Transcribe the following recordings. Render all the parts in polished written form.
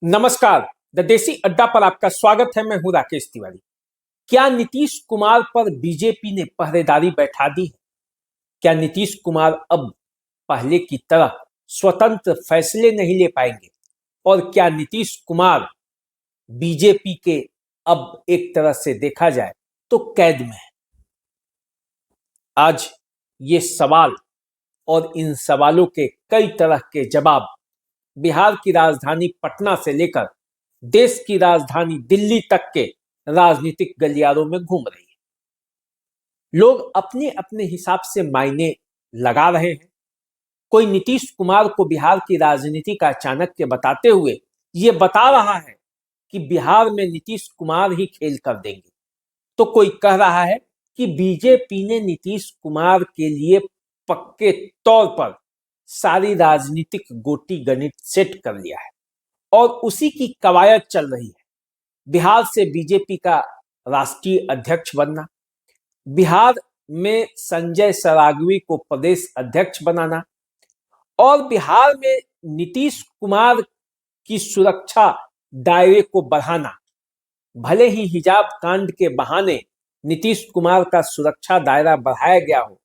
नमस्कार। द देसी अड्डा पर आपका स्वागत है। मैं हूं राकेश तिवारी। क्या नीतीश कुमार पर बीजेपी ने पहरेदारी बैठा दी है? क्या नीतीश कुमार अब पहले की तरह स्वतंत्र फैसले नहीं ले पाएंगे? और क्या नीतीश कुमार बीजेपी के अब एक तरह से देखा जाए तो कैद में है? आज ये सवाल और इन सवालों के कई तरह के जवाब बिहार की राजधानी पटना से लेकर देश की राजधानी दिल्ली तक के राजनीतिक गलियारों में घूम रही है। लोग अपने अपने हिसाब से मायने लगा रहे हैं। कोई नीतीश कुमार को बिहार की राजनीति का चाणक्य बताते हुए ये बता रहा है कि बिहार में नीतीश कुमार ही खेल कर देंगे, तो कोई कह रहा है कि बीजेपी ने नीतीश कुमार के लिए पक्के तौर पर सारी राजनीतिक गोटी गणित सेट कर लिया है और उसी की कवायद चल रही है। बिहार से बीजेपी का राष्ट्रीय अध्यक्ष बनना, बिहार में संजय सरागवी को प्रदेश अध्यक्ष बनाना और बिहार में नीतीश कुमार की सुरक्षा दायरे को बढ़ाना। भले ही हिजाब कांड के बहाने नीतीश कुमार का सुरक्षा दायरा बढ़ाया गया हो,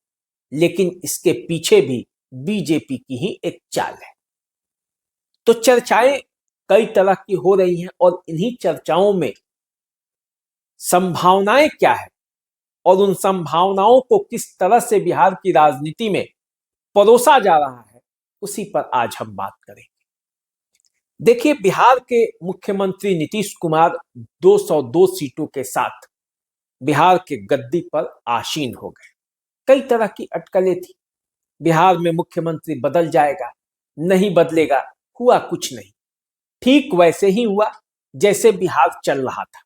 लेकिन इसके पीछे भी बीजेपी की ही एक चाल है। तो चर्चाएं कई तरह की हो रही हैं और इन्हीं चर्चाओं में संभावनाएं क्या है और उन संभावनाओं को किस तरह से बिहार की राजनीति में परोसा जा रहा है, उसी पर आज हम बात करेंगे। देखिए, बिहार के मुख्यमंत्री नीतीश कुमार 202 सीटों के साथ बिहार के गद्दी पर आसीन हो गए। कई तरह की अटकलें थी। बिहार में मुख्यमंत्री बदल जाएगा, नहीं बदलेगा, हुआ कुछ नहीं। ठीक वैसे ही हुआ जैसे बिहार चल रहा था।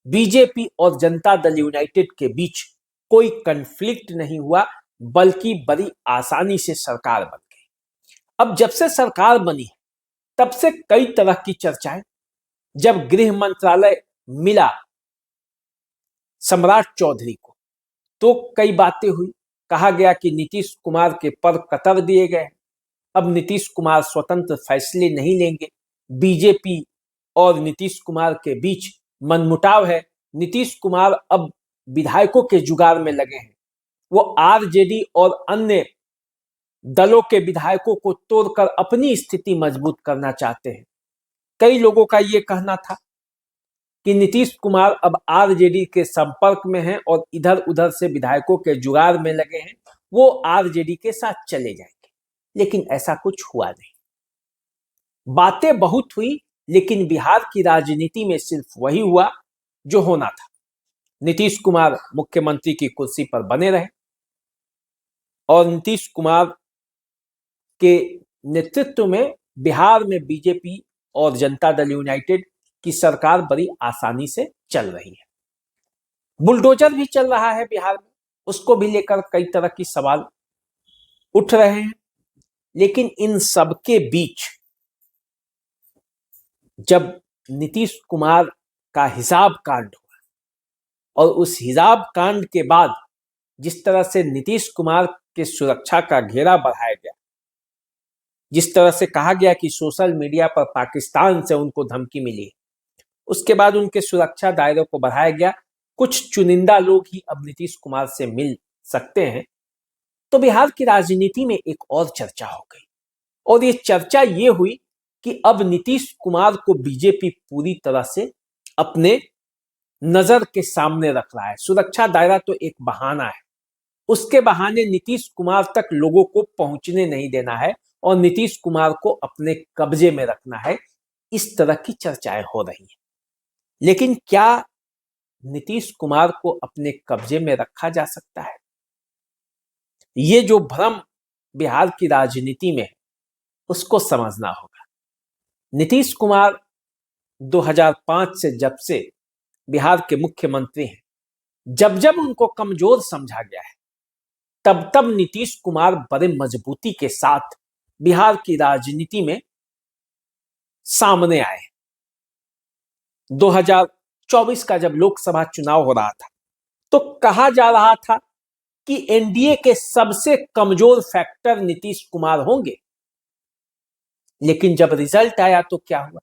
बीजेपी और जनता दल यूनाइटेड के बीच कोई कन्फ्लिक्ट नहीं हुआ, बल्कि बड़ी आसानी से सरकार बन गई। अब जब से सरकार बनी है तब से कई तरह की चर्चाएं। जब गृह मंत्रालय मिला सम्राट चौधरी को तो कई बातें हुई। कहा गया कि नीतीश कुमार के पर कतर दिए गए। अब नीतीश कुमार स्वतंत्र फैसले नहीं लेंगे। बीजेपी और नीतीश कुमार के बीच मनमुटाव है। नीतीश कुमार अब विधायकों के जुगाड़ में लगे हैं। वो आरजेडी और अन्य दलों के विधायकों को तोड़कर अपनी स्थिति मजबूत करना चाहते हैं। कई लोगों का ये कहना था कि नीतीश कुमार अब आरजेडी के संपर्क में हैं और इधर उधर से विधायकों के जुगाड़ में लगे हैं, वो आरजेडी के साथ चले जाएंगे। लेकिन ऐसा कुछ हुआ नहीं। बातें बहुत हुई, लेकिन बिहार की राजनीति में सिर्फ वही हुआ जो होना था। नीतीश कुमार मुख्यमंत्री की कुर्सी पर बने रहे और नीतीश कुमार के नेतृत्व में बिहार में बीजेपी और जनता दल यूनाइटेड की सरकार बड़ी आसानी से चल रही है। बुलडोजर भी चल रहा है बिहार में, उसको भी लेकर कई तरह की सवाल उठ रहे हैं। लेकिन इन सबके बीच जब नीतीश कुमार का हिसाब कांड हुआ और उस हिसाब कांड के बाद जिस तरह से नीतीश कुमार के सुरक्षा का घेरा बढ़ाया गया, जिस तरह से कहा गया कि सोशल मीडिया पर पाकिस्तान से उनको धमकी मिली, उसके बाद उनके सुरक्षा दायरे को बढ़ाया गया। कुछ चुनिंदा लोग ही अब नीतीश कुमार से मिल सकते हैं। तो बिहार की राजनीति में एक और चर्चा हो गई और ये चर्चा ये हुई कि अब नीतीश कुमार को बीजेपी पूरी तरह से अपने नजर के सामने रख रहा है। सुरक्षा दायरा तो एक बहाना है, उसके बहाने नीतीश कुमार तक लोगों को पहुंचने नहीं देना है और नीतीश कुमार को अपने कब्जे में रखना है। इस तरह की चर्चाएं हो रही हैं। लेकिन क्या नीतीश कुमार को अपने कब्जे में रखा जा सकता है? ये जो भ्रम बिहार की राजनीति में है, उसको समझना होगा। नीतीश कुमार 2005 से जब से बिहार के मुख्यमंत्री हैं, जब जब उनको कमजोर समझा गया है, तब तब नीतीश कुमार बड़े मजबूती के साथ बिहार की राजनीति में सामने आए। 2024 का जब लोकसभा चुनाव हो रहा था तो कहा जा रहा था कि एनडीए के सबसे कमजोर फैक्टर नीतीश कुमार होंगे। लेकिन जब रिजल्ट आया तो क्या हुआ?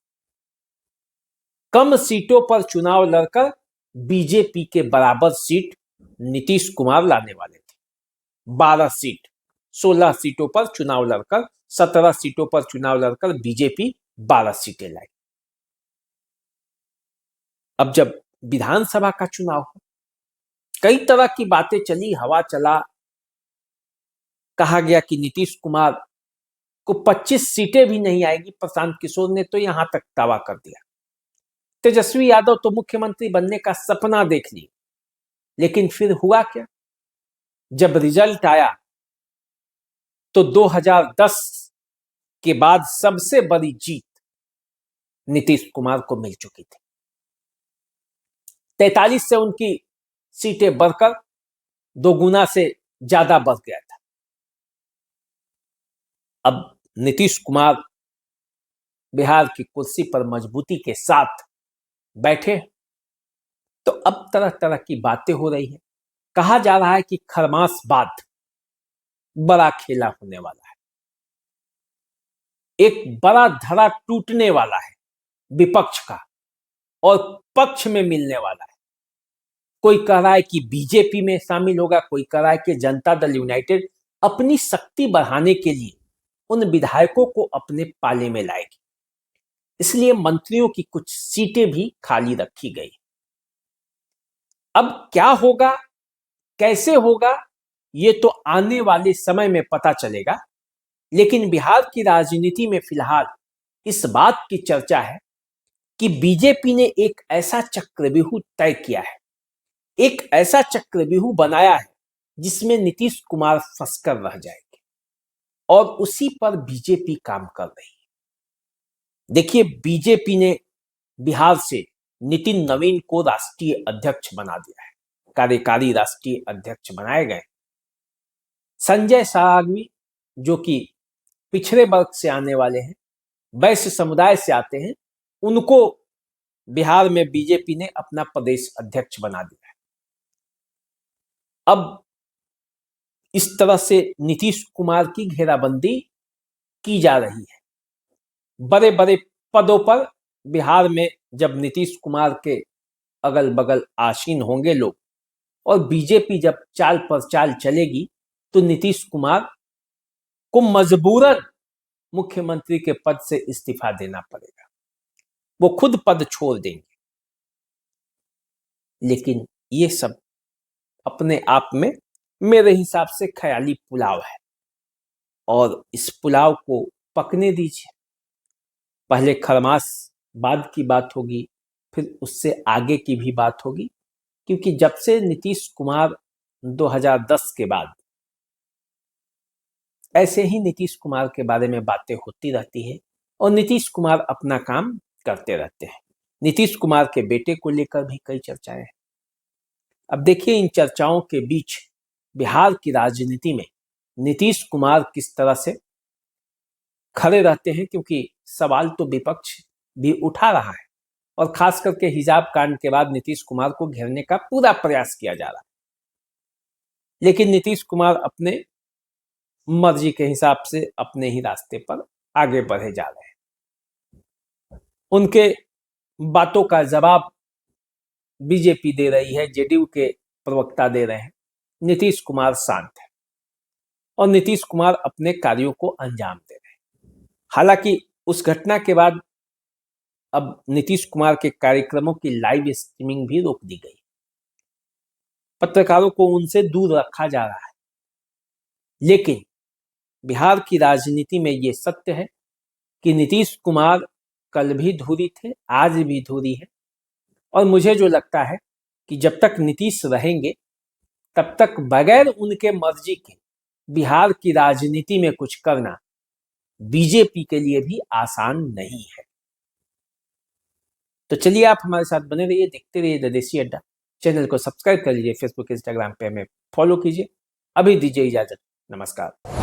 कम सीटों पर चुनाव लड़कर बीजेपी के बराबर सीट नीतीश कुमार लाने वाले थे। 12 सीट, 16 सीटों पर चुनाव लड़कर, 17 सीटों पर चुनाव लड़कर बीजेपी 12 सीटें लाई। अब जब विधानसभा का चुनाव हो, कई तरह की बातें चली, हवा चला, कहा गया कि नीतीश कुमार को 25 सीटें भी नहीं आएगी। प्रशांत किशोर ने तो यहां तक दावा कर दिया। तेजस्वी यादव तो मुख्यमंत्री बनने का सपना देख लिया, लेकिन फिर हुआ क्या? जब रिजल्ट आया तो 2010 के बाद सबसे बड़ी जीत नीतीश कुमार को मिल चुकी थी। 43 से उनकी सीटें बढ़कर 2 गुना से ज्यादा बढ़ गया था। अब नीतीश कुमार बिहार की कुर्सी पर मजबूती के साथ बैठे, तो अब तरह तरह की बातें हो रही है। कहा जा रहा है कि खरमास बाद बड़ा खेला होने वाला है, एक बड़ा धड़ा टूटने वाला है विपक्ष का और पक्ष में मिलने वाला है। कोई कह रहा है कि बीजेपी में शामिल होगा, कोई कह रहा है कि जनता दल यूनाइटेड अपनी शक्ति बढ़ाने के लिए उन विधायकों को अपने पाले में लाएगी, इसलिए मंत्रियों की कुछ सीटें भी खाली रखी गई। अब क्या होगा, कैसे होगा, ये तो आने वाले समय में पता चलेगा। लेकिन बिहार की राजनीति में फिलहाल इस बात की चर्चा है कि बीजेपी ने एक ऐसा चक्रव्यूह तय किया है, एक ऐसा चक्रव्यूह बनाया है जिसमें नीतीश कुमार फंसकर रह जाएंगे और उसी पर बीजेपी काम कर रही है। देखिए, बीजेपी ने बिहार से नितिन नवीन को राष्ट्रीय अध्यक्ष बना दिया है, कार्यकारी राष्ट्रीय अध्यक्ष बनाए गए। संजय सारंगी जो कि पिछड़े वर्ग से आने वाले हैं, वैश्य समुदाय से आते हैं, उनको बिहार में बीजेपी ने अपना प्रदेश अध्यक्ष बना दिया है। अब इस तरह से नीतीश कुमार की घेराबंदी की जा रही है। बड़े बड़े पदों पर बिहार में जब नीतीश कुमार के अगल बगल आसीन होंगे लोग और बीजेपी जब चाल पर चाल चलेगी, तो नीतीश कुमार को मजबूरन मुख्यमंत्री के पद से इस्तीफा देना पड़ेगा, वो खुद पद छोड़ देंगे। लेकिन ये सब अपने आप में मेरे हिसाब से ख्याली पुलाव है और इस पुलाव को पकने दीजिए। पहले खरमास बाद की बात होगी, फिर उससे आगे की भी बात होगी, क्योंकि जब से नीतीश कुमार 2010 के बाद ऐसे ही नीतीश कुमार के बारे में बातें होती रहती है और नीतीश कुमार अपना काम करते रहते हैं। नीतीश कुमार के बेटे को लेकर भी कई चर्चाएं हैं। अब देखिए, इन चर्चाओं के बीच बिहार की राजनीति में नीतीश कुमार किस तरह से खड़े रहते हैं, क्योंकि सवाल तो विपक्ष भी उठा रहा है और खास करके हिजाब कांड के बाद नीतीश कुमार को घेरने का पूरा प्रयास किया जा रहा है। लेकिन नीतीश कुमार अपने मर्जी के हिसाब से अपने ही रास्ते पर आगे बढ़े जा रहे हैं। उनके बातों का जवाब बीजेपी दे रही है, जेडीयू के प्रवक्ता दे रहे हैं। नीतीश कुमार शांत है और नीतीश कुमार अपने कार्यों को अंजाम दे रहे हैं। हालांकि उस घटना के बाद अब नीतीश कुमार के कार्यक्रमों की लाइव स्ट्रीमिंग भी रोक दी गई, पत्रकारों को उनसे दूर रखा जा रहा है। लेकिन बिहार की राजनीति में ये सत्य है कि नीतीश कुमार कल भी धुरी थे, आज भी धुरी है, और मुझे जो लगता है कि जब तक नीतीश रहेंगे तब तक बगैर उनके मर्जी के बिहार की राजनीति में कुछ करना बीजेपी के लिए भी आसान नहीं है। तो चलिए, आप हमारे साथ बने रहिए, देखते रहिए द देसी अड्डा। चैनल को सब्सक्राइब कर लीजिए, फेसबुक इंस्टाग्राम पे हमें फॉलो कीजिए। अभी दीजिए इजाजत, नमस्कार।